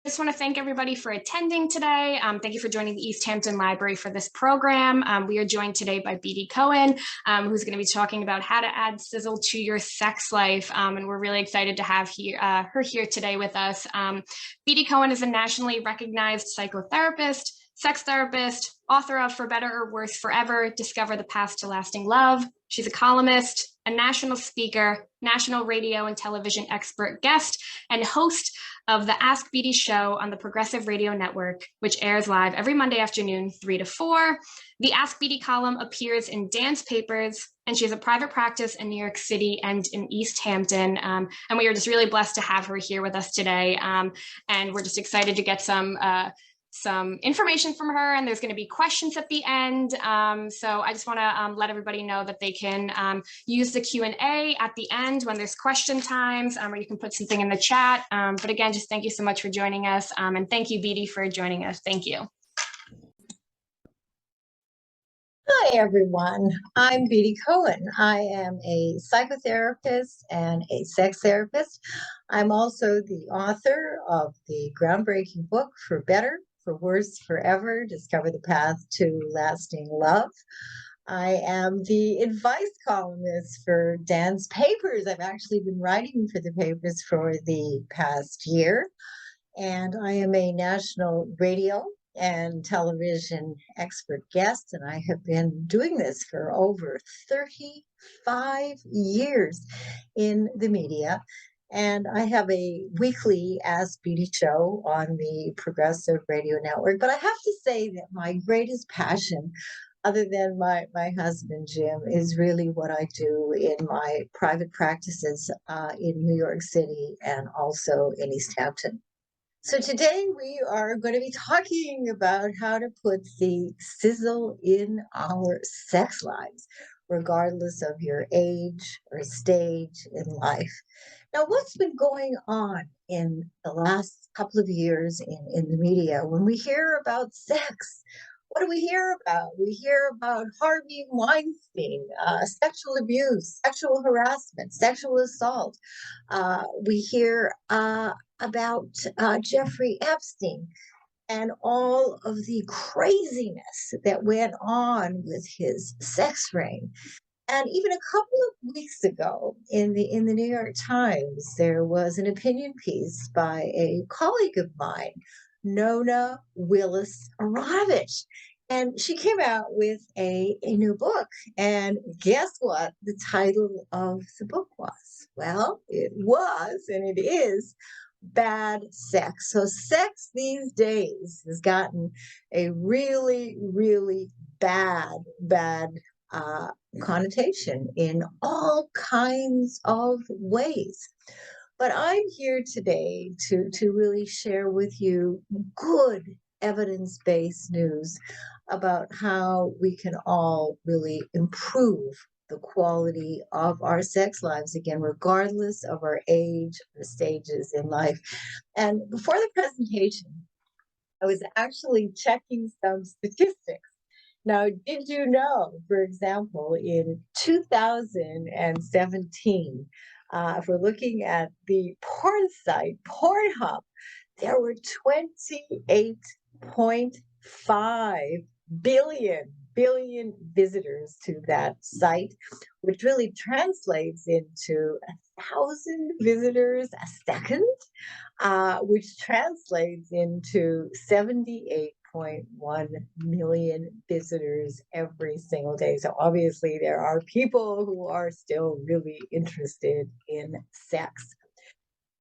I just want to thank everybody for attending today. Thank you for joining the East Hampton Library for this program. We are joined today by Beatty Cohan, who's going to be talking about how to add sizzle to your sex life. And we're really excited to have her here today with us. Beatty Cohan is a nationally recognized psychotherapist, sex therapist, author of For Better or Worse Forever, Discover the Path to Lasting Love. She's a columnist, a national speaker, national radio and television expert guest, and host of the Ask Beatty Show on the Progressive Radio Network, which airs live every Monday afternoon, 3 to 4. The Ask Beatty column appears in Dan's papers, and she has a private practice in New York City and in East Hampton. And we are just really blessed to have her here with us today. And we're just excited to get some information from her, and there's going to be questions at the end. So I just want to let everybody know that they can use the Q&A at the end when there's question times, or you can put something in the chat. But again, just thank you so much for joining us. And thank you, Beatty, for joining us. Thank you. Hi, everyone. I'm Beatty Cohan. I am a psychotherapist and a sex therapist. I'm also the author of the groundbreaking book, For Better, For Worse Forever, Discover the Path to Lasting Love. I am the advice columnist for Dan's papers. I've actually been writing for the papers for the past year. And I am a national radio and television expert guest, and I have been doing this for over 35 years in the media. And I have a weekly Ask Beatty Show on the Progressive Radio Network. But I have to say that my greatest passion, other than my husband, Jim, is really what I do in my private practices in New York City and also in East Hampton. So today we are going to be talking about how to put the sizzle in our sex lives, regardless of your age or stage in life. Now, what's been going on in the last couple of years in the media when we hear about sex? What do we hear about? We hear about Harvey Weinstein, sexual abuse, sexual harassment, sexual assault. We hear about Jeffrey Epstein and all of the craziness that went on with his sex ring. And even a couple of weeks ago in the New York Times, there was an opinion piece by a colleague of mine, Nona Willis Aronovich. And she came out with a new book. And guess what the title of the book was? Well, it was, and it is, Bad Sex. So sex these days has gotten a really, really bad connotation in all kinds of ways. But I'm here today to really share with you good evidence-based news about how we can all really improve the quality of our sex lives, again, regardless of our age or stages in life. And before the presentation, I was actually checking some statistics. Now, did you know, for example, in 2017, if we're looking at the porn site, Pornhub, there were 28.5 billion visitors to that site, which really translates into 1,000 visitors a second, which translates into 78.1 million visitors every single day. So obviously there are people who are still really interested in sex.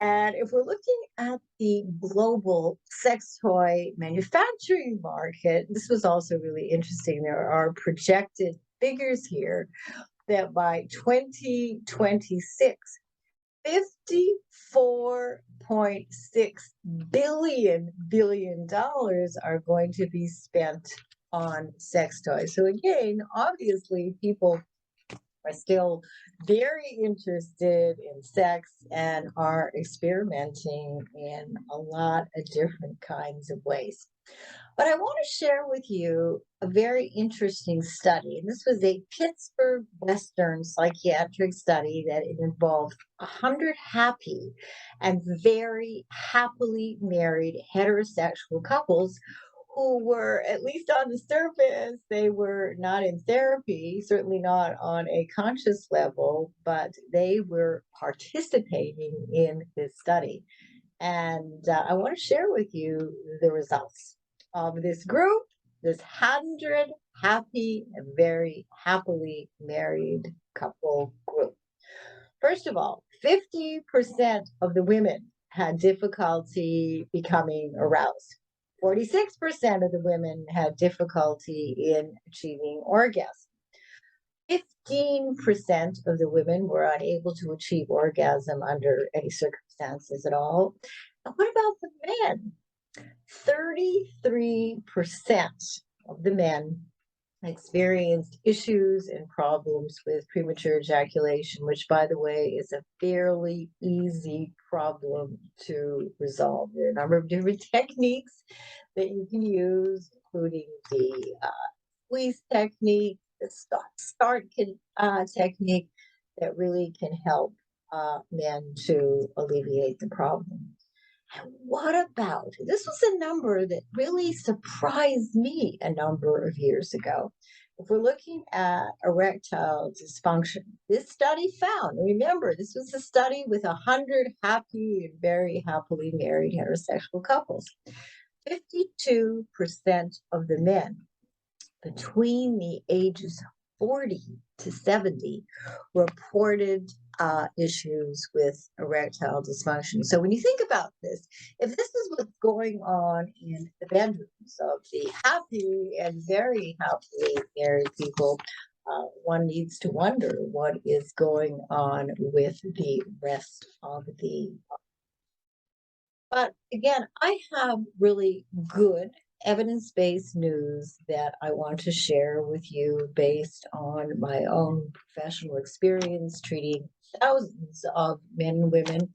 And if we're looking at the global sex toy manufacturing market, this was also really interesting. There are projected figures here that by 2026, $54.6 billion are going to be spent on sex toys. So again, obviously people are still very interested in sex and are experimenting in a lot of different kinds of ways. But I want to share with you a very interesting study. And this was a Pittsburgh Western psychiatric study that it involved 100 happy and very happily married heterosexual couples who were, at least on the surface, they were not in therapy, certainly not on a conscious level, but they were participating in this study. And I want to share with you the results of this group, this 100 happy and very happily married couple group. First of all, 50% of the women had difficulty becoming aroused. 46% of the women had difficulty in achieving orgasm. 15% of the women were unable to achieve orgasm under any circumstances at all. And what about the men? 33% of the men experienced issues and problems with premature ejaculation, which, by the way, is a fairly easy problem to resolve. There are a number of different techniques that you can use, including the squeeze technique, the start technique that really can help men to alleviate the problem. And what about, this was a number that really surprised me a number of years ago. If we're looking at erectile dysfunction, this study found, remember, this was a study with 100 happy and very happily married heterosexual couples. 52% of the men between the ages 40 to 70 reported issues with erectile dysfunction. So when you think about this, if this is what's going on in the bedrooms of the happy and very happily married people, one needs to wonder what is going on with the rest of the. But again, I have really good evidence-based news that I want to share with you based on my own professional experience treating thousands of men and women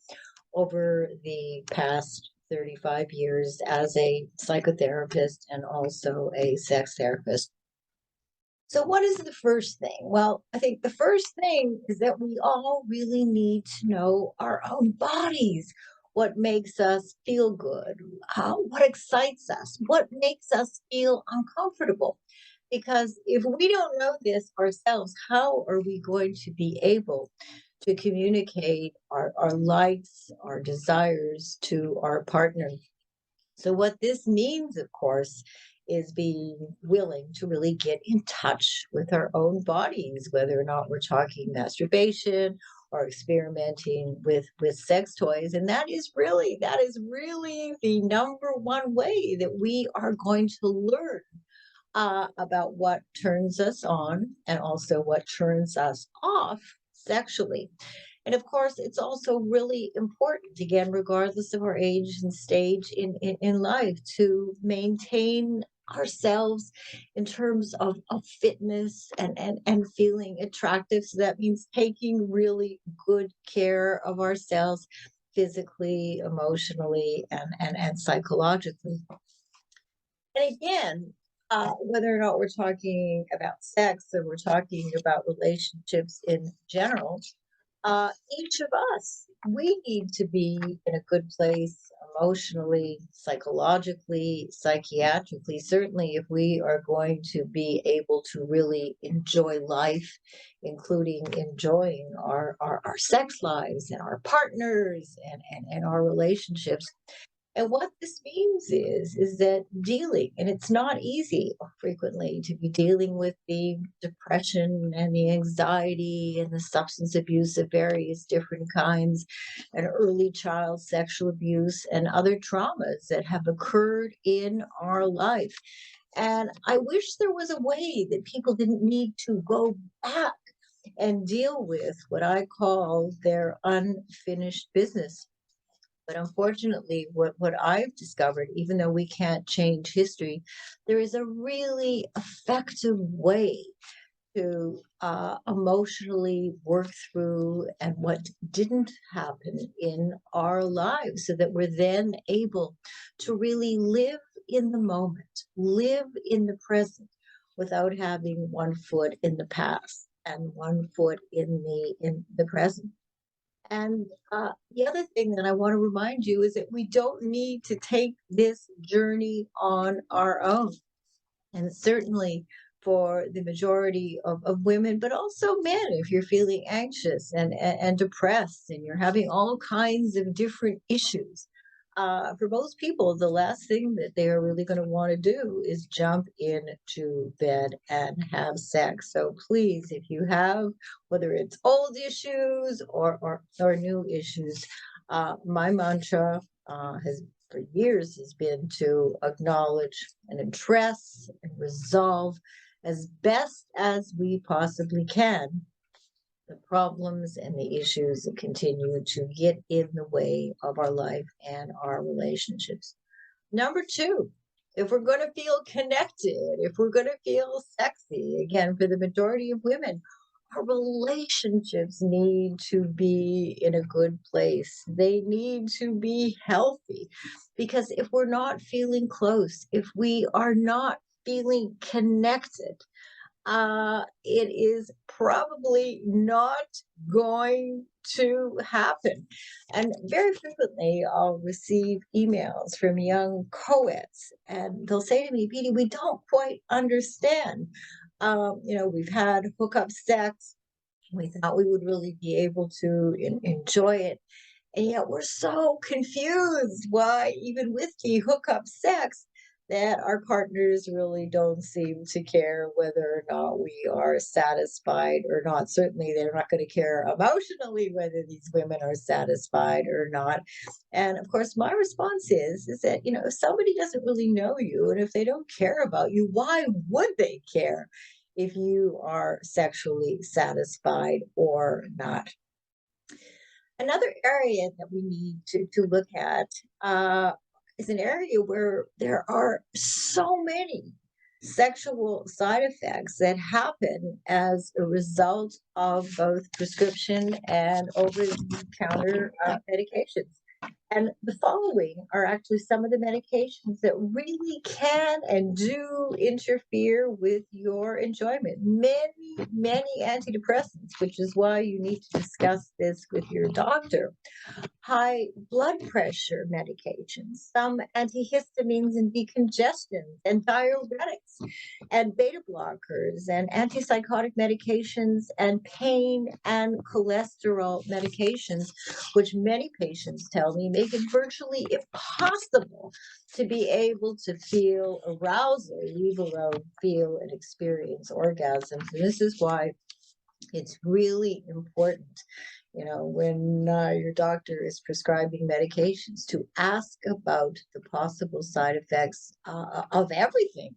over the past 35 years as a psychotherapist and also a sex therapist. So what is the first thing? Well, I think the first thing is that we all really need to know our own bodies. What makes us feel good? What excites us? What makes us feel uncomfortable? Because if we don't know this ourselves, how are we going to be able to communicate our likes, our desires to our partner? So what this means, of course, is being willing to really get in touch with our own bodies, whether or not we're talking masturbation or experimenting with sex toys. And that is really the number one way that we are going to learn about what turns us on and also what turns us off sexually. And of course, it's also really important, again, regardless of our age and stage in life, to maintain ourselves in terms of fitness and feeling attractive. So that means taking really good care of ourselves physically, emotionally, and psychologically. And again, whether or not we're talking about sex or we're talking about relationships in general, each of us, we need to be in a good place emotionally, psychologically, psychiatrically, certainly if we are going to be able to really enjoy life, including enjoying our sex lives and our partners and our relationships. And what this means is that dealing, and it's not easy frequently to be dealing with the depression and the anxiety and the substance abuse of various different kinds, and early child sexual abuse and other traumas that have occurred in our life. And I wish there was a way that people didn't need to go back and deal with what I call their unfinished business. But unfortunately, what I've discovered, even though we can't change history, there is a really effective way to emotionally work through and what didn't happen in our lives so that we're then able to really live in the moment, live in the present without having one foot in the past and one foot in the present. And the other thing that I want to remind you is that we don't need to take this journey on our own. And certainly for the majority of women, but also men, if you're feeling anxious and depressed and you're having all kinds of different issues. For most people, the last thing that they are really going to want to do is jump into bed and have sex. So please, if you have, whether it's old issues or new issues, my mantra has for years has been to acknowledge and address and resolve as best as we possibly can the problems and the issues that continue to get in the way of our life and our relationships. Number two, if we're going to feel connected, if we're going to feel sexy, again, for the majority of women, our relationships need to be in a good place. They need to be healthy because if we're not feeling close, if we are not feeling connected, it is probably not going to happen. And very frequently, I'll receive emails from young co-eds, and they'll say to me, Beatty, we don't quite understand. We've had hookup sex. We thought we would really be able to enjoy it. And yet we're so confused why, even with the hookup sex, that our partners really don't seem to care whether or not we are satisfied or not. Certainly, they're not going to care emotionally whether these women are satisfied or not. And of course, my response is that, if somebody doesn't really know you and if they don't care about you, why would they care if you are sexually satisfied or not? Another area that we need to look at is an area where there are so many sexual side effects that happen as a result of both prescription and over-the-counter medications. And the following are actually some of the medications that really can and do interfere with your enjoyment. Many, many antidepressants, which is why you need to discuss this with your doctor. High blood pressure medications, some antihistamines and decongestants, and diuretics, and beta blockers, and antipsychotic medications, and pain and cholesterol medications, which many patients tell me make it virtually impossible to be able to feel arousal, leave alone feel and experience orgasms. And this is why it's really important, when your doctor is prescribing medications, to ask about the possible side effects of everything,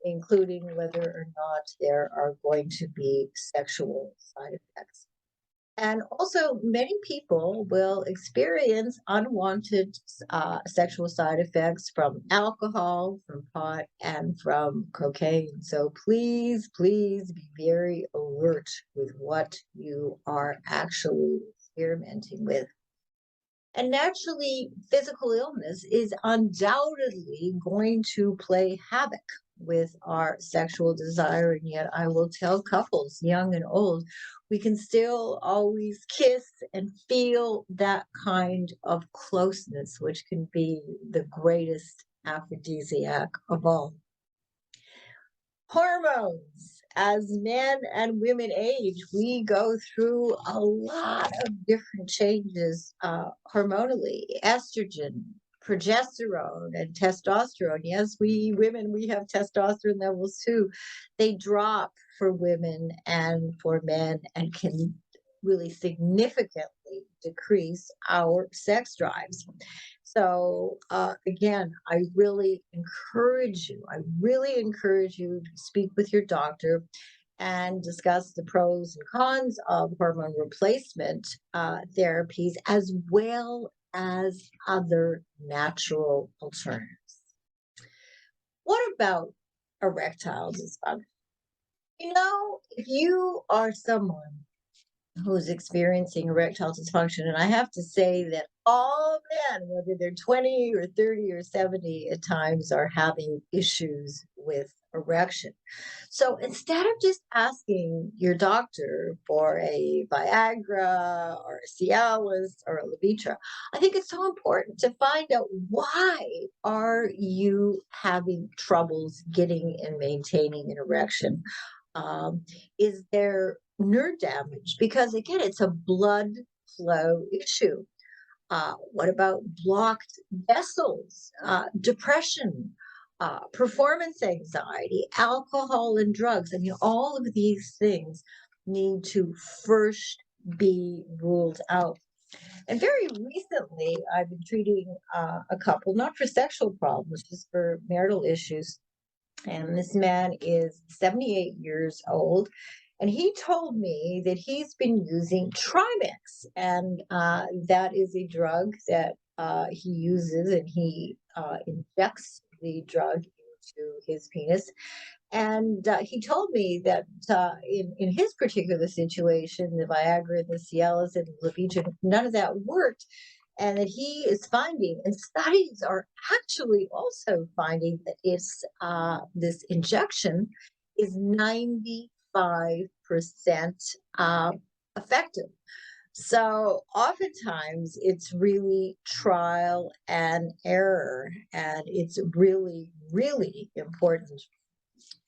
including whether or not there are going to be sexual side effects. And also, many people will experience unwanted sexual side effects from alcohol, from pot, and from cocaine. So please, please be very alert with what you are actually experimenting with. And naturally, physical illness is undoubtedly going to play havoc with our sexual desire. And yet, I will tell couples, young and old, we can still always kiss and feel that kind of closeness, which can be the greatest aphrodisiac of all. Hormones. As men and women age, we go through a lot of different changes hormonally. Estrogen, progesterone, and testosterone. Yes, we women, we have testosterone levels too. They drop for women and for men and can really significantly decrease our sex drives. So again, I really encourage you to speak with your doctor and discuss the pros and cons of hormone replacement therapies, as well as other natural alternatives. What about erectile dysfunction? If you are someone who's experiencing erectile dysfunction, and I have to say that all men, whether they're 20 or 30 or 70, at times are having issues with erection. So instead of just asking your doctor for a Viagra or a Cialis or a Levitra, I think it's so important to find out, why are you having troubles getting and maintaining an erection? Um, is there nerve damage? Because again, it's a blood flow issue. What about blocked vessels, depression, performance anxiety, alcohol and drugs? I mean, all of these things need to first be ruled out. And very recently, I've been treating a couple, not for sexual problems, just for marital issues. And this man is 78 years old. And he told me that he's been using Trimex. And that is a drug that he uses, and he injects the drug into his penis. And he told me that in his particular situation, the Viagra and the Cialis and Levitra, none of that worked, and that he is finding, and studies are actually also finding, that it's this injection is 95% effective. So oftentimes it's really trial and error, and it's really, really important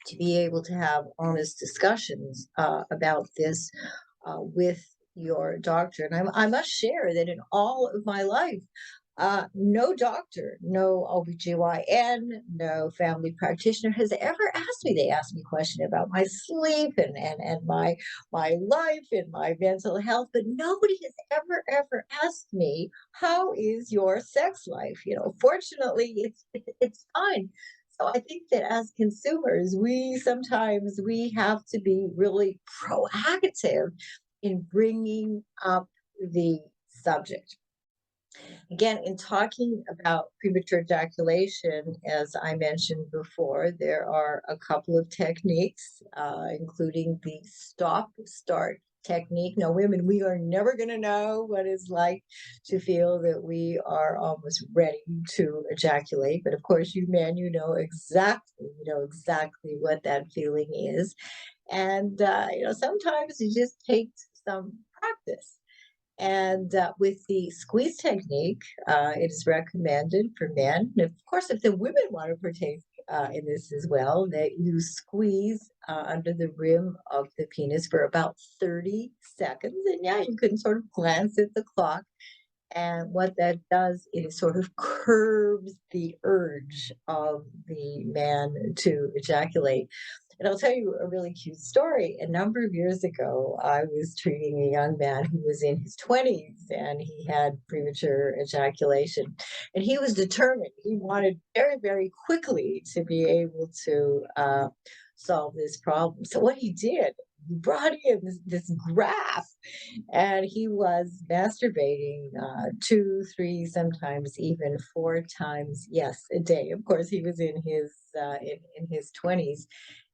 to be able to have honest discussions about this with your doctor. And I must share that in all of my life, no doctor, no OBGYN, no family practitioner has ever asked me. They asked me a question about my sleep and my life and my mental health, but nobody has ever asked me, how is your sex life? Fortunately, it's fine. So I think that as consumers, we have to be really proactive in bringing up the subject. Again, in talking about premature ejaculation, as I mentioned before, there are a couple of techniques, including the stop-start technique. Now, women, we are never going to know what it's like to feel that we are almost ready to ejaculate. But of course, you men, you know exactly what that feeling is. And, sometimes it just takes some practice. And with the squeeze technique, it is recommended for men. And of course, if the women want to partake in this as well, that you squeeze under the rim of the penis for about 30 seconds. And yeah, you can sort of glance at the clock. And what that does is sort of curbs the urge of the man to ejaculate. And I'll tell you a really cute story. A number of years ago, I was treating a young man who was in his 20s, and he had premature ejaculation. And he was determined. He wanted very, very quickly to be able to solve this problem. So what he did, he brought in this graph, and he was masturbating 2, 3, sometimes even 4 times, yes, a day. Of course, he was in his 20s,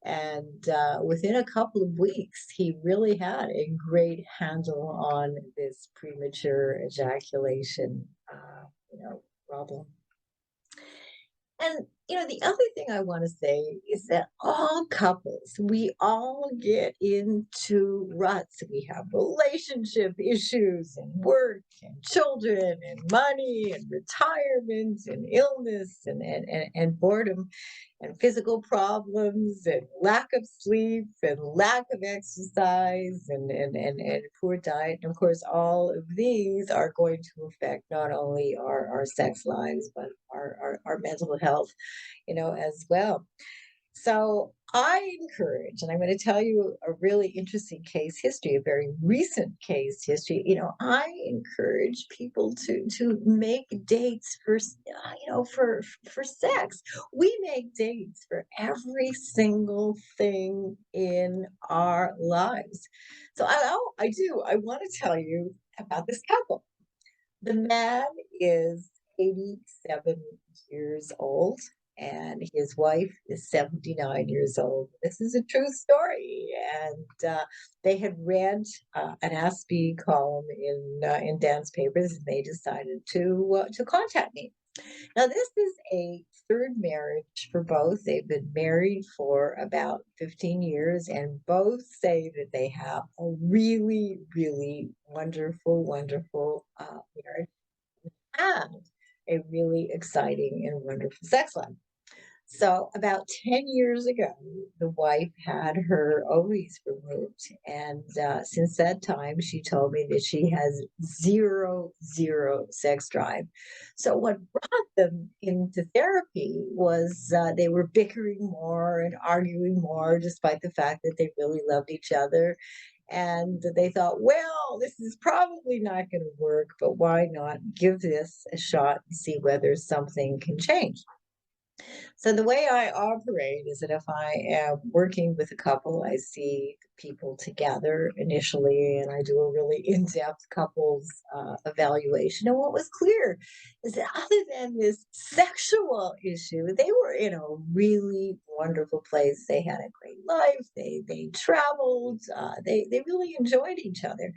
and within a couple of weeks, he really had a great handle on this premature ejaculation, problem. And the other thing I want to say is that all couples, we all get into ruts. We have relationship issues and work and children and money and retirement and illness and boredom and physical problems and lack of sleep and lack of exercise and poor diet. And of course, all of these are going to affect not only our sex lives, but our mental health, as well. So I encourage, and I'm going to tell you a really interesting case history, a very recent case history. I encourage people to make dates for sex. We make dates for every single thing in our lives. So I want to tell you about this couple. The man is 87 years old, and his wife is 79 years old. This is a true story. And they had read an Ask Beatty column in Dan's papers, and they decided to contact me. Now, this is a third marriage for both. They've been married for about 15 years, and both say that they have a really, really wonderful, wonderful marriage and a really exciting and wonderful sex life. So about 10 years ago, the wife had her ovaries removed. And since that time, she told me that she has zero sex drive. So what brought them into therapy was they were bickering more and arguing more, despite the fact that they really loved each other. And they thought, well, this is probably not going to work, but why not give this a shot and see whether something can change? So the way I operate is that if I am working with a couple, I see people together initially, and I do a really in-depth couples evaluation. And what was clear is that other than this sexual issue, they were in a really wonderful place. They had a great life. They traveled. They really enjoyed each other.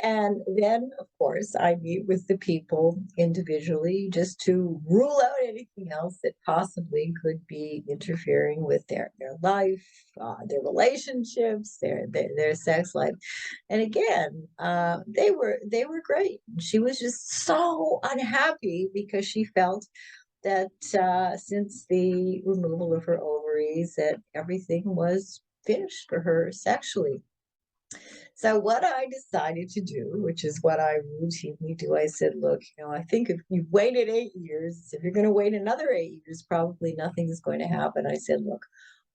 And then, of course, I meet with the people individually just to rule out anything else that possibly could be interfering with their life, their relationships, their sex life. And again, they were great. She was just so unhappy because she felt that since the removal of her ovaries, that everything was finished for her sexually. So what I decided to do, which is what I routinely do, I said, look, I think if you've waited 8 years, if you're going to wait another 8 years, probably nothing is going to happen. I said, look,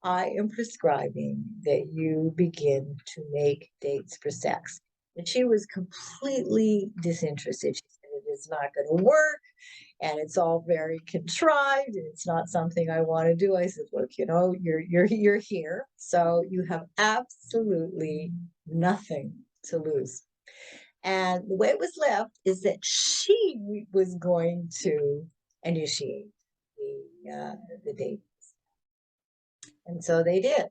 I am prescribing that you begin to make dates for sex. And she was completely disinterested. She said, it is not going to work, and it's all very contrived, and it's not something I want to do. I said, look, you're here, so you have absolutely nothing to lose. And the way it was left is that she was going to initiate the date. And so they did.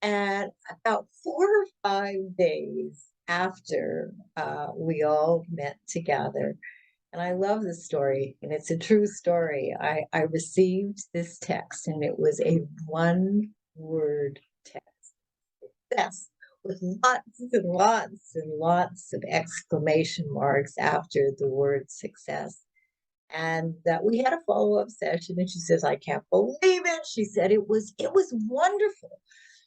And about 4 or 5 days after we all met together, and I love this story, and it's a true story, I received this text, and it was a one-word text. Yes, with lots and lots and lots of exclamation marks after the word success. And we had a follow-up session, and she says, I can't believe it. She said it was wonderful.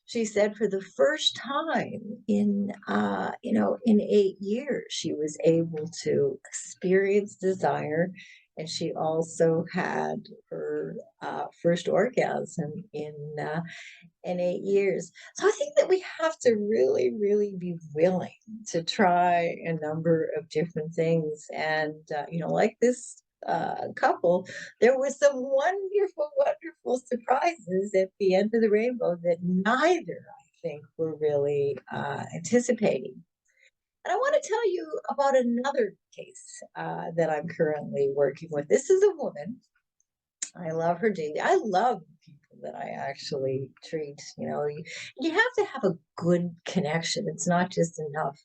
She said for the first time in 8 years, she was able to experience desire, and she also had her first orgasm in 8 years. So I think that we have to really, really be willing to try a number of different things. And, like this couple, there were some wonderful, wonderful surprises at the end of the rainbow that neither, I think, were really anticipating. And I want to tell you about another case that I'm currently working with. This is a woman. I love her dearly. I love people that I actually treat. You have to have a good connection. It's not just enough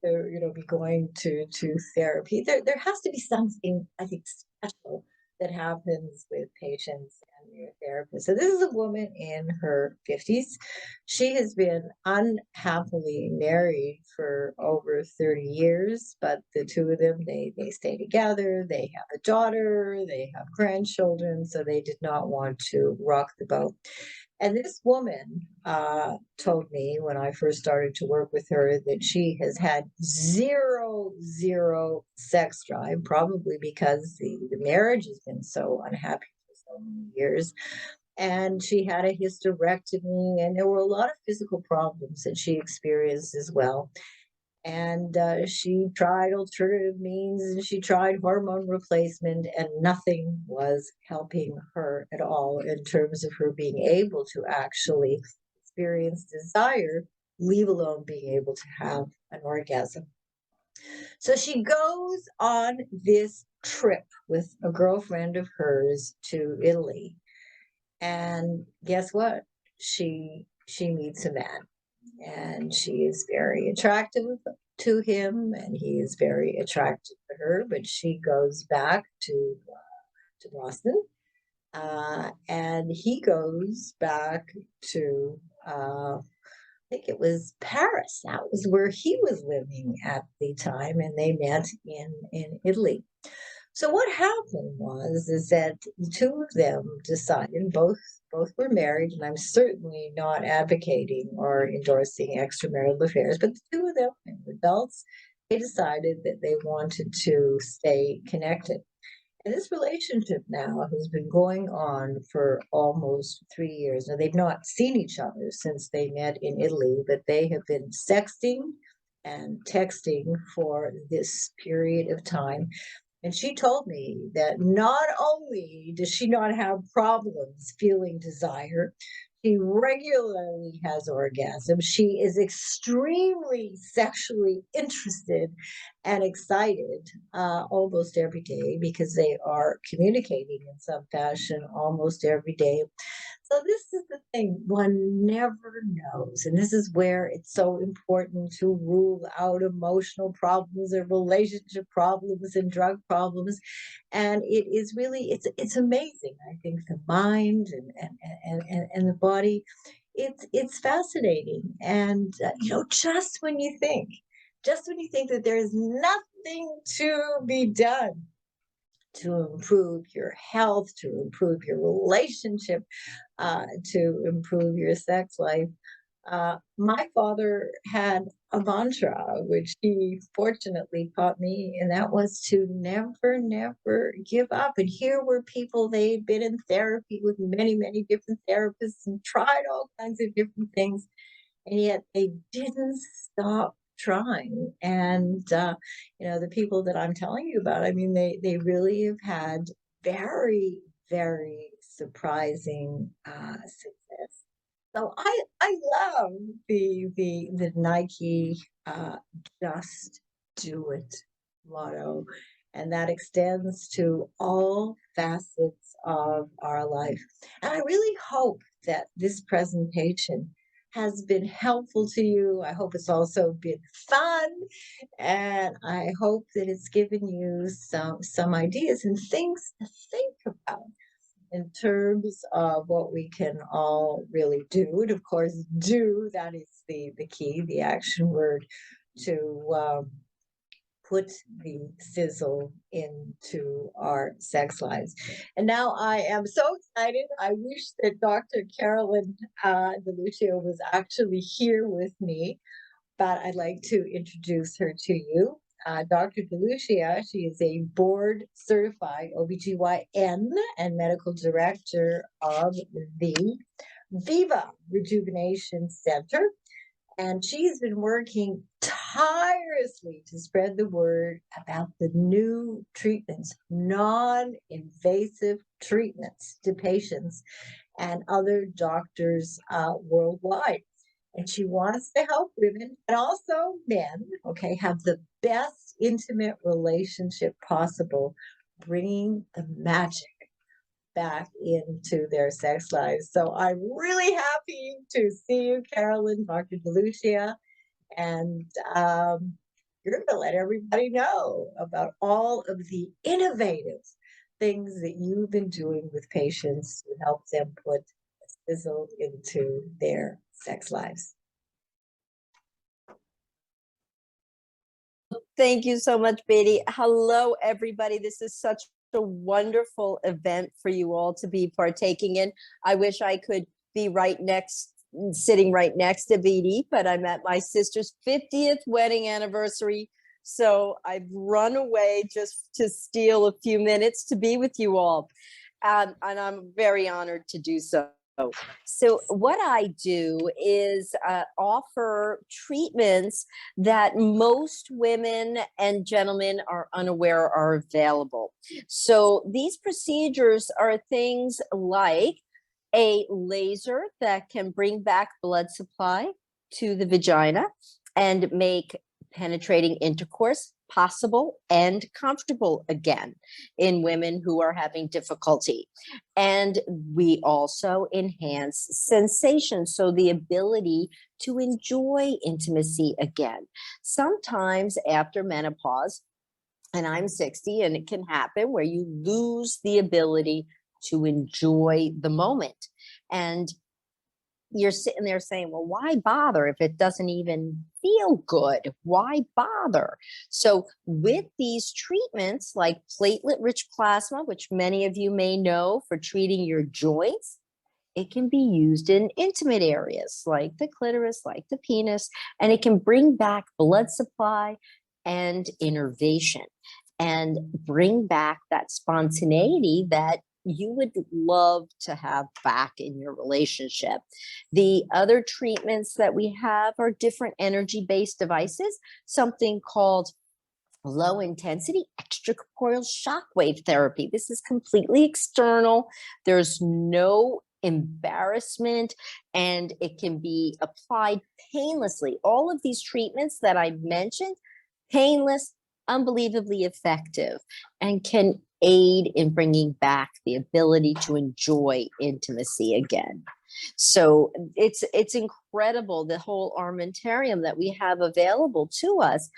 to be going to therapy. There has to be something, I think, special that happens with patients and their therapists. So this is a woman in her 50s. She has been unhappily married for over 30 years, but the two of them, they stay together. They have a daughter, they have grandchildren, so they did not want to rock the boat. And this woman told me when I first started to work with her that she has had zero sex drive, probably because the marriage has been so unhappy for so many years. And she had a hysterectomy, and there were a lot of physical problems that she experienced as well. And she tried alternative means, and she tried hormone replacement, and nothing was helping her at all in terms of her being able to actually experience desire, leave alone being able to have an orgasm. So she goes on this trip with a girlfriend of hers to Italy. And guess what? She meets a man, and she is very attractive to him, and he is very attracted to her. But she goes back to Boston, and he goes back to I think it was Paris. That was where he was living at the time, and they met in Italy. So what happened was is that the two of them decided, both were married, and I'm certainly not advocating or endorsing extramarital affairs, but the two of them, adults, they decided that they wanted to stay connected. And this relationship now has been going on for almost 3 years. Now, they've not seen each other since they met in Italy, but they have been sexting and texting for this period of time. And she told me that not only does she not have problems feeling desire, she regularly has orgasms. She is extremely sexually interested and excited almost every day, because they are communicating in some fashion almost every day. So this is the thing, one never knows. And this is where it's so important to rule out emotional problems or relationship problems and drug problems. And it is really, it's amazing. I think the mind and the body, it's fascinating. And just when you think, that there is nothing to be done to improve your health, to improve your relationship, to improve your sex life. My father had a mantra, which he fortunately taught me, and that was to never, never give up. And here were people, they'd been in therapy with many, many different therapists and tried all kinds of different things, and yet they didn't stop trying. And the people that I'm telling you about, I mean, they really have had very, very surprising success. So I love the Nike "Just Do It" motto, and that extends to all facets of our life. And I really hope that this presentation has been helpful to you. I hope it's also been fun, and I hope that it's given you some ideas and things to think about in terms of what we can all really do. And of course, do, that is the key, the action word, to put the sizzle into our sex lives. And now I am so excited. I wish that Dr. Carolyn DeLucia was actually here with me, but I'd like to introduce her to you. Dr. DeLucia, she is a board certified OBGYN and medical director of the Viva Rejuvenation Center. And she's been working tirelessly to spread the word about the new treatments, non-invasive treatments to patients and other doctors worldwide. And she wants to help women and also men, have the best intimate relationship possible, bringing the magic back into their sex lives. So I'm really happy to see you, Carolyn, Dr. DeLucia, and you're going to let everybody know about all of the innovative things that you've been doing with patients to help them put a sizzle into their sex lives. Thank you so much, Beatty. Hello, everybody. This is such a wonderful event for you all to be partaking in. I wish I could be sitting right next to Beatty, but I'm at my sister's 50th wedding anniversary. So I've run away just to steal a few minutes to be with you all. And I'm very honored to do so. So what I do is offer treatments that most women and gentlemen are unaware are available. So these procedures are things like a laser that can bring back blood supply to the vagina and make penetrating intercourse possible and comfortable again in women who are having difficulty. And we also enhance sensation, so the ability to enjoy intimacy again. Sometimes after menopause, and I'm 60, and it can happen where you lose the ability to enjoy the moment. And you're sitting there saying, well, why bother if it doesn't even feel good? Why bother? So with these treatments like platelet-rich plasma, which many of you may know for treating your joints, it can be used in intimate areas like the clitoris, like the penis, and it can bring back blood supply and innervation and bring back that spontaneity that you would love to have back in your relationship. The other treatments that we have are different energy-based devices, something called low intensity extracorporeal shockwave therapy. This is completely external. There's no embarrassment, and it can be applied painlessly. All of these treatments that I mentioned, painless, unbelievably effective, and can aid in bringing back the ability to enjoy intimacy again. So it's incredible, the whole armamentarium that we have available to us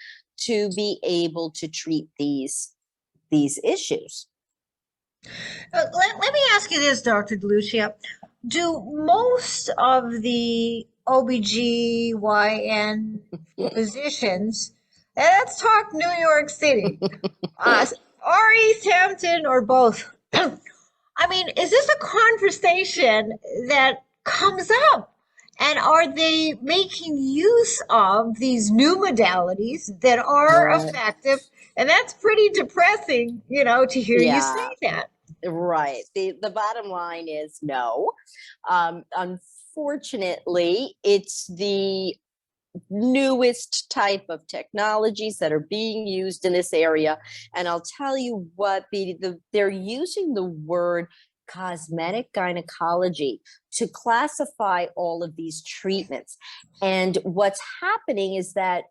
to be able to treat these issues. Let me ask you this, Dr. DeLucia. Do most of the OBGYN physicians, and let's talk New York City, or East Hampton, or both? I mean, is this a conversation that comes up? And are they making use of these new modalities that are effective? And that's pretty depressing, to hear you say that. Right. The bottom line is no. Unfortunately, it's the newest type of technologies that are being used in this area. And I'll tell you what, they're using the word cosmetic gynecology to classify all of these treatments. And what's happening is that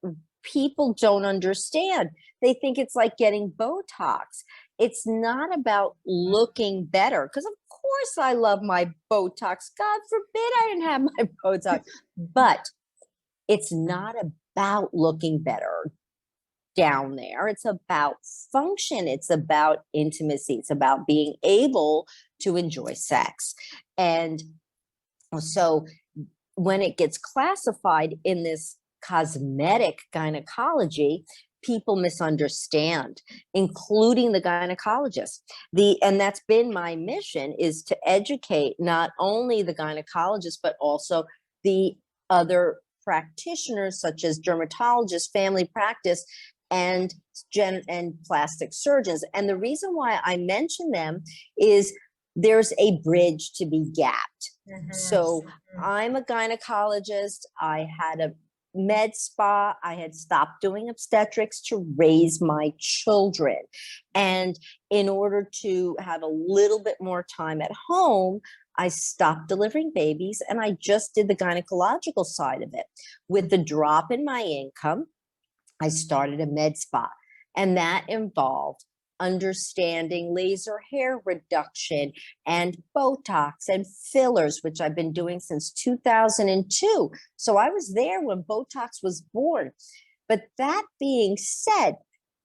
people don't understand. They think it's like getting Botox. It's not about looking better, because of course I love my Botox. God forbid I didn't have my Botox. But it's not about looking better down there. It's about function. It's about intimacy. It's about being able to enjoy sex. And so when it gets classified in this cosmetic gynecology, people misunderstand, including the gynecologist. And that's been my mission, is to educate not only the gynecologist, but also the other practitioners such as dermatologists, family practice, and plastic surgeons. And the reason why I mention them is there's a bridge to be gapped. So I'm a gynecologist. I had a med spa. I had stopped doing obstetrics to raise my children. And in order to have a little bit more time at home, I stopped delivering babies and I just did the gynecological side of it. With the drop in my income, I started a med spa, and that involved understanding laser hair reduction and Botox and fillers, which I've been doing since 2002. So I was there when Botox was born. But that being said,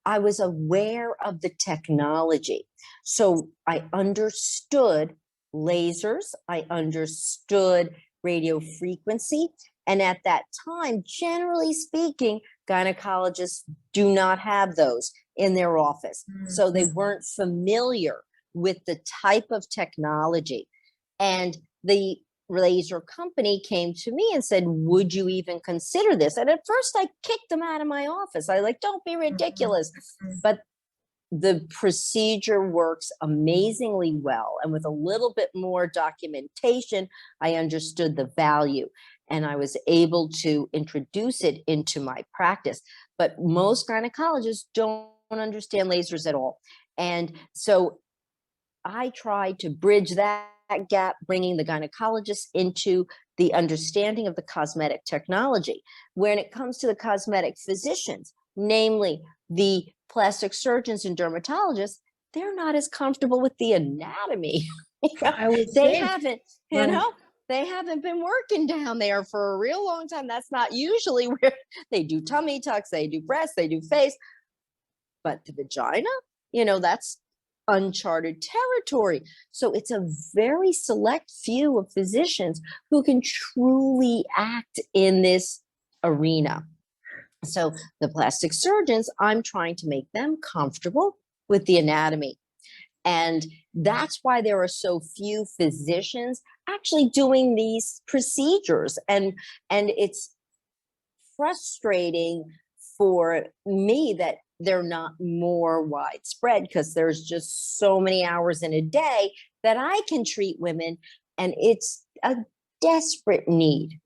I was aware of the technology. So I understood lasers, I understood radio frequency. And at that time, generally speaking, gynecologists do not have those in their office. So they weren't familiar with the type of technology. And the laser company came to me and said, would you even consider this? And at first I kicked them out of my office. I like, don't be ridiculous. But the procedure works amazingly well. And with a little bit more documentation, I understood the value and I was able to introduce it into my practice. But most gynecologists don't understand lasers at all. And so I tried to bridge that gap, bringing the gynecologist into the understanding of the cosmetic technology. When it comes to the cosmetic physicians, namely the plastic surgeons and dermatologists, they're not as comfortable with the anatomy. I would They say, haven't, right. they haven't been working down there for a real long time. That's not usually where they do tummy tucks, they do breasts, they do face. But the vagina, that's uncharted territory. So it's a very select few of physicians who can truly act in this arena. So the plastic surgeons, I'm trying to make them comfortable with the anatomy. And that's why there are so few physicians actually doing these procedures. And it's frustrating for me that they're not more widespread, because there's just so many hours in a day that I can treat women. And it's a desperate need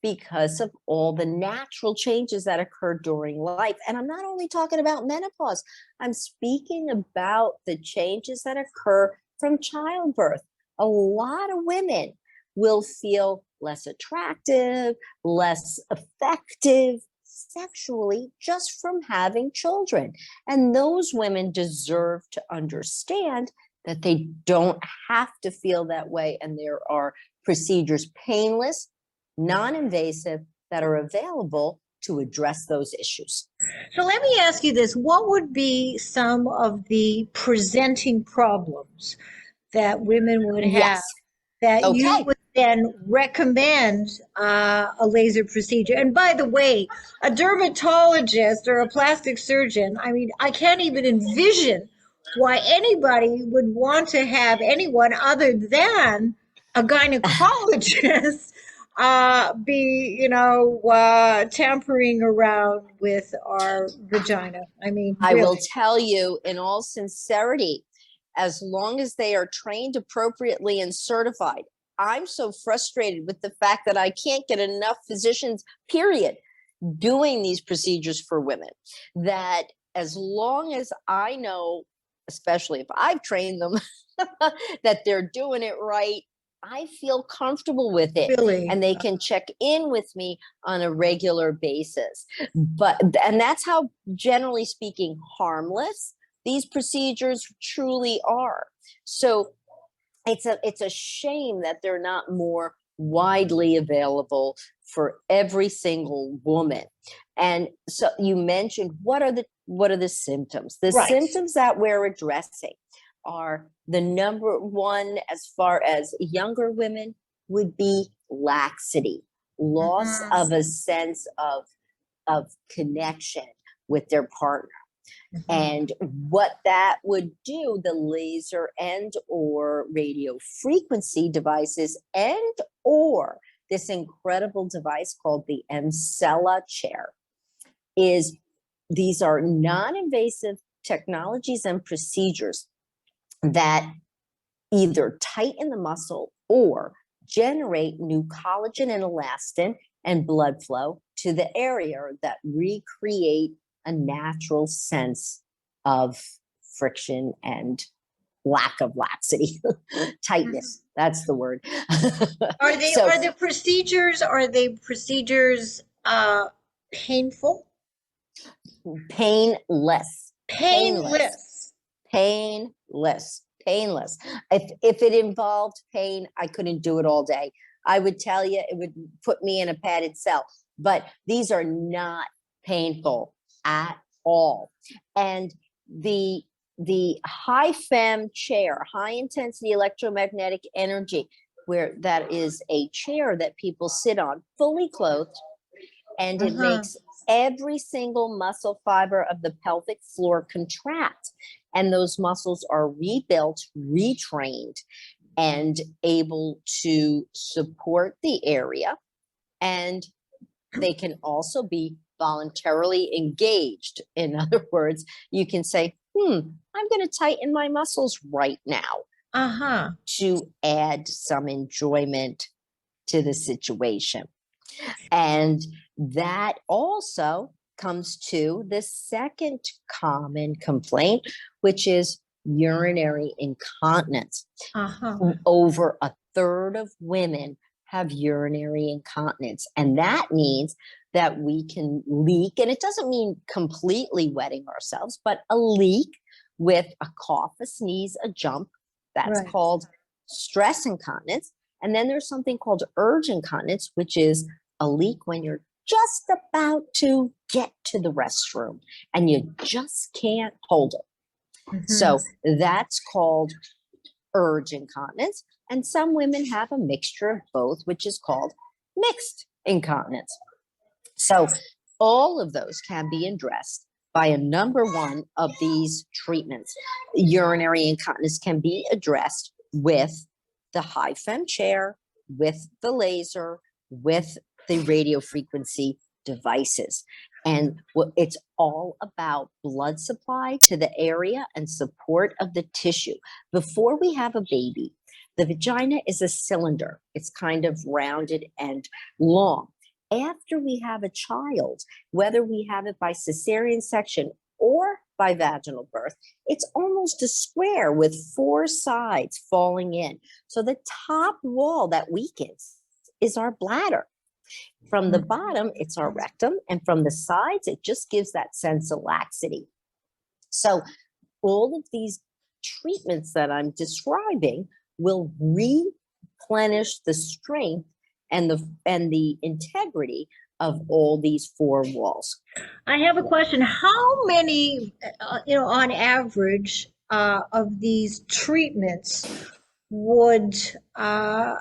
because of all the natural changes that occur during life. And I'm not only talking about menopause, I'm speaking about the changes that occur from childbirth. A lot of women will feel less attractive, less effective sexually just from having children. And those women deserve to understand that they don't have to feel that way. And there are procedures, painless, non-invasive, that are available to address those issues. So let me ask you this. What would be some of the presenting problems that women would have Yes. that you Okay. would then recommend a laser procedure? And by the way, a dermatologist or a plastic surgeon, I mean, I can't even envision why anybody would want to have anyone other than a gynecologist tampering around with our vagina. I mean, I really. will tell you in all sincerity, as long as they are trained appropriately and certified, I'm so frustrated with the fact that I can't get enough physicians, period, doing these procedures for women, that as long as I know, especially if I've trained them, that they're doing it right, I feel comfortable with it. Really? And they can check in with me on a regular basis. And that's how, generally speaking, harmless these procedures truly are. So it's a shame that they're not more widely available for every single woman. And so you mentioned, what are the symptoms? The Right. symptoms that we're addressing are, the number one, as far as younger women, would be laxity, loss of a sense of connection with their partner. And what that would do, the laser and or radio frequency devices and or this incredible device called the Emsella chair, is these are non-invasive technologies and procedures that either tighten the muscle or generate new collagen and elastin and blood flow to the area that recreate a natural sense of friction and lack of laxity. Tightness, that's the word. Are the procedures painful? Painless. Painless. Painless. If it involved pain, I couldn't do it all day. I would tell you it would put me in a padded cell. But these are not painful at all. And the high FEM chair, high intensity electromagnetic energy, where that is a chair that people sit on fully clothed, and it makes every single muscle fiber of the pelvic floor contract. And those muscles are rebuilt, retrained, and able to support the area. And they can also be voluntarily engaged. In other words, you can say, I'm going to tighten my muscles right now to add some enjoyment to the situation. And that also comes to the second common complaint, which is urinary incontinence. Over a third of women have urinary incontinence. And that means that we can leak. And it doesn't mean completely wetting ourselves, but a leak with a cough, a sneeze, a jump. That's Right. called stress incontinence. And then there's something called urge incontinence, which is a leak when you're just about to get to the restroom and you just can't hold it. Mhm. So that's called urge incontinence. And some women have a mixture of both, which is called mixed incontinence. So all of those can be addressed by a number one of these treatments. Urinary incontinence can be addressed with the high fem chair, with the laser, with the radio frequency devices. And it's all about blood supply to the area and support of the tissue. Before we have a baby, the vagina is a cylinder. It's kind of rounded and long. After we have a child, whether we have it by cesarean section or by vaginal birth, it's almost a square with 4 sides falling in. So the top wall that weakens is our bladder. From the bottom, it's our rectum, and from the sides, it just gives that sense of laxity. So all of these treatments that I'm describing will replenish the strength and the integrity of all these 4 walls. I have a question. How many, on average, of these treatments would a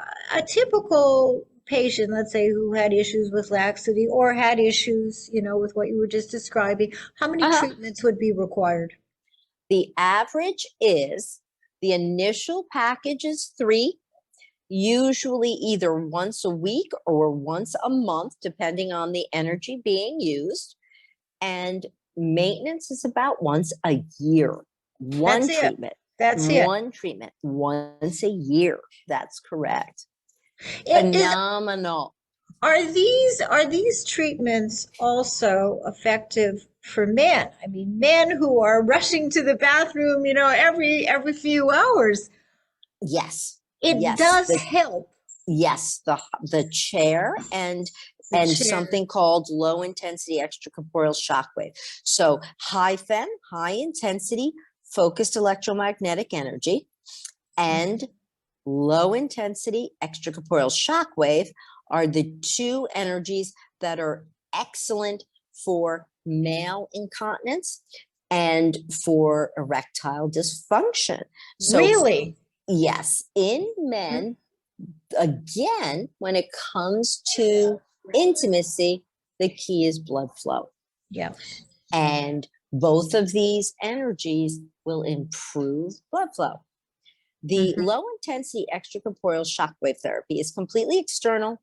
typical patient, let's say, who had issues with laxity or had issues, with what you were just describing, how many treatments would be required? The average is the initial package is 3, usually either once a week or once a month, depending on the energy being used. And maintenance is about once a year. One treatment. That's it. One treatment once a year. That's correct. It is. Phenomenal. Are these treatments also effective for men? I mean, men who are rushing to the bathroom, every few hours. Yes. It does help. Yes, the chair and something called low intensity extracorporeal shockwave. So high intensity focused electromagnetic energy and low intensity extracorporeal shockwave are the 2 energies that are excellent for male incontinence and for erectile dysfunction. So really? Yes, in men, again, when it comes to intimacy, the key is blood flow. Yeah. And both of these energies will improve blood flow. The low intensity extracorporeal shockwave therapy is completely external.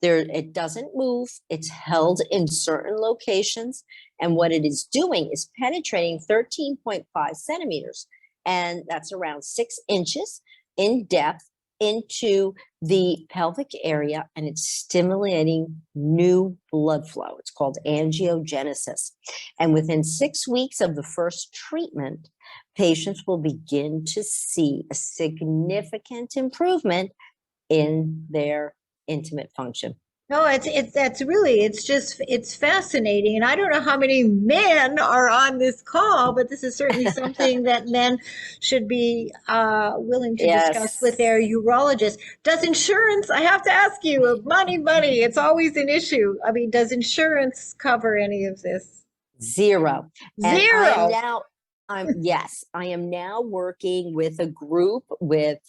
It doesn't move. It's held in certain locations. And what it is doing is penetrating 13.5 centimeters. And that's around 6 inches in depth into the pelvic area, and it's stimulating new blood flow. It's called angiogenesis. And within 6 weeks of the first treatment, patients will begin to see a significant improvement in their intimate function. No, it's fascinating. And I don't know how many men are on this call, but this is certainly something that men should be willing to discuss with their urologist. Does insurance, I have to ask you, money, it's always an issue. I mean, does insurance cover any of this? Zero. And Zero. I am now working with a group with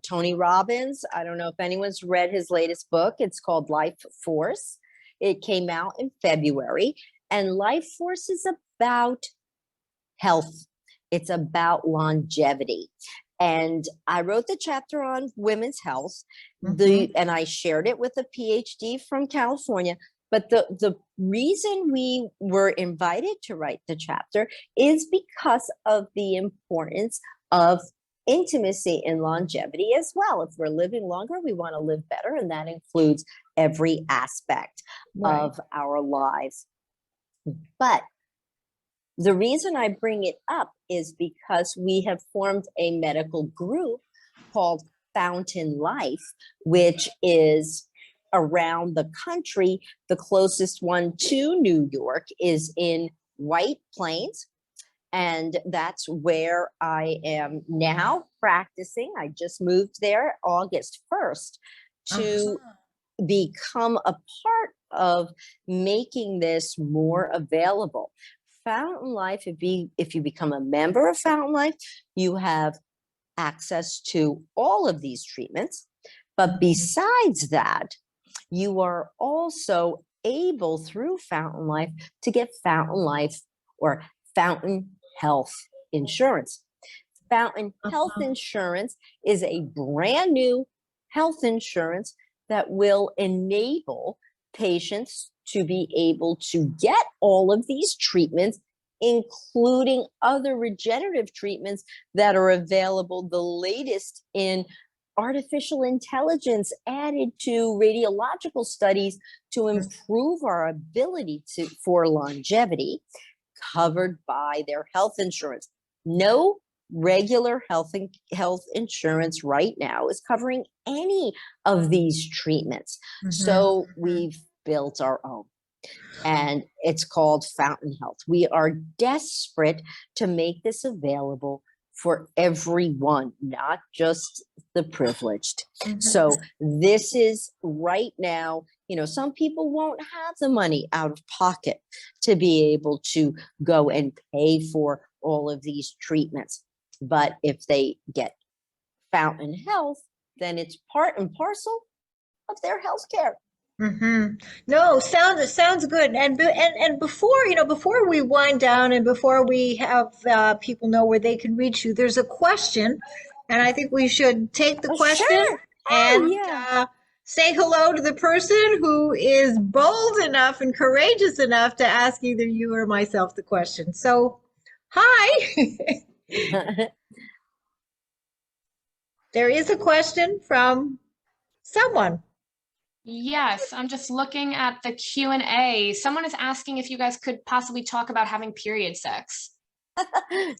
Tony Robbins. I don't know if anyone's read his latest book. It's called Life Force. It came out in February, and Life Force is about health. It's about longevity. And I wrote the chapter on women's health, and I shared it with a PhD from California. But the reason we were invited to write the chapter is because of the importance of intimacy and longevity as well. If we're living longer, we want to live better, and that includes every aspect of our lives. But the reason I bring it up is because we have formed a medical group called Fountain Life, which is around the country. The closest one to New York is in White Plains. And that's where I am now practicing. I just moved there August 1st to become a part of making this more available. Fountain Life, if you become a member of Fountain Life, you have access to all of these treatments. But besides that, you are also able through Fountain Life to get Fountain Life or Fountain Health Insurance. Fountain Health Insurance is a brand new health insurance that will enable patients to be able to get all of these treatments, including other regenerative treatments that are available, the latest in artificial intelligence added to radiological studies to improve our ability for longevity, covered by their health insurance. No regular health insurance right now is covering any of these treatments. So we've built our own, and it's called Fountain Health. We are desperate to make this available for everyone, not just the privileged. So this is right now, some people won't have the money out of pocket to be able to go and pay for all of these treatments. But if they get Fountain Health, then it's part and parcel of their health care. No, sounds good. And before we wind down and before we have people know where they can reach you, there's a question, and I think we should take the question Sure. and say hello to the person who is bold enough and courageous enough to ask either you or myself the question. So, hi. There is a question from someone. Yes, I'm just looking at the Q&A. Someone is asking if you guys could possibly talk about having period sex.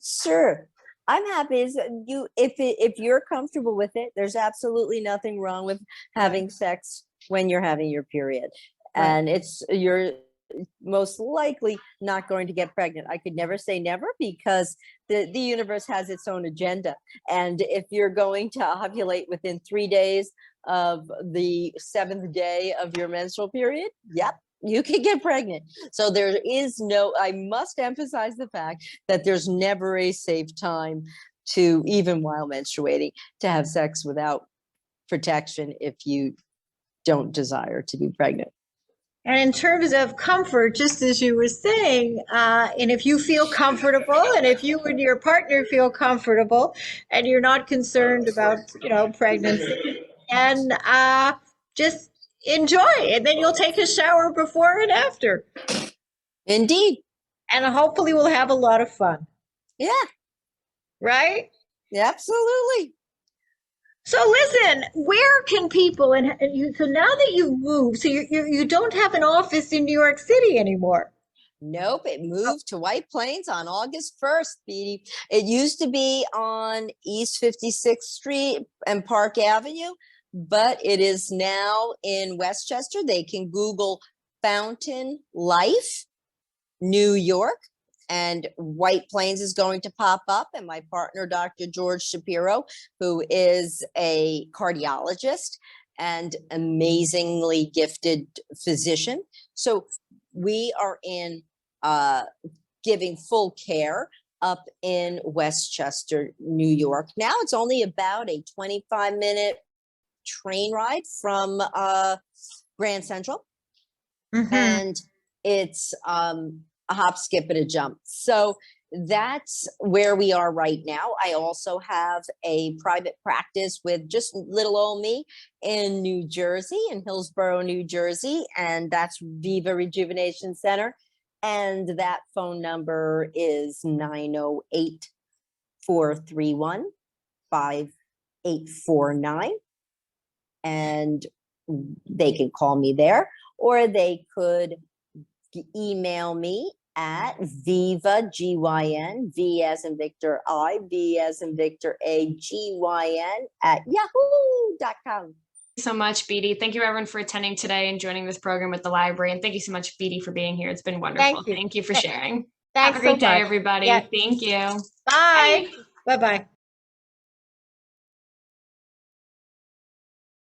Sure. I'm happy if you're comfortable with it. There's absolutely nothing wrong with having sex when you're having your period. And you're most likely not going to get pregnant. I could never say never, because the universe has its own agenda. And if you're going to ovulate within 3 days of the 7th day of your menstrual period, you can get pregnant. So there is I must emphasize the fact that there's never a safe time to, even while menstruating, to have sex without protection if you don't desire to be pregnant. And in terms of comfort, just as you were saying, and if you feel comfortable, and if you and your partner feel comfortable, and you're not concerned about, pregnancy, and just enjoy, and then you'll take a shower before and after. Indeed. And hopefully we'll have a lot of fun. Yeah. Right? Absolutely. So listen, where can people, so now that you've moved, so you don't have an office in New York City anymore. Nope, it moved to White Plains on August 1st, Beatty. It used to be on East 56th Street and Park Avenue, but it is now in Westchester. They can Google Fountain Life, New York, and White Plains is going to pop up. And my partner, Dr. George Shapiro, who is a cardiologist and amazingly gifted physician. So we are giving full care up in Westchester, New York. Now it's only about a 25-minute train ride from Grand Central. And it's a hop, skip, and a jump. So that's where we are right now. I also have a private practice with just little old me in New Jersey, in Hillsborough, New Jersey, and that's Viva Rejuvenation Center. And that phone number is 908-431-5849. And they can call me there, or they could email me at Viva, G-Y-N, V as in Victor I, V as in Victor A, G-Y-N at yahoo.com. so much, Beatty. Thank you, everyone, for attending today and joining this program with the library. And thank you so much, Beatty, for being here. It's been wonderful. Thank you for sharing. Thanks Have a great so day, much. everybody. Yeah. Thank you. Bye. Bye-bye.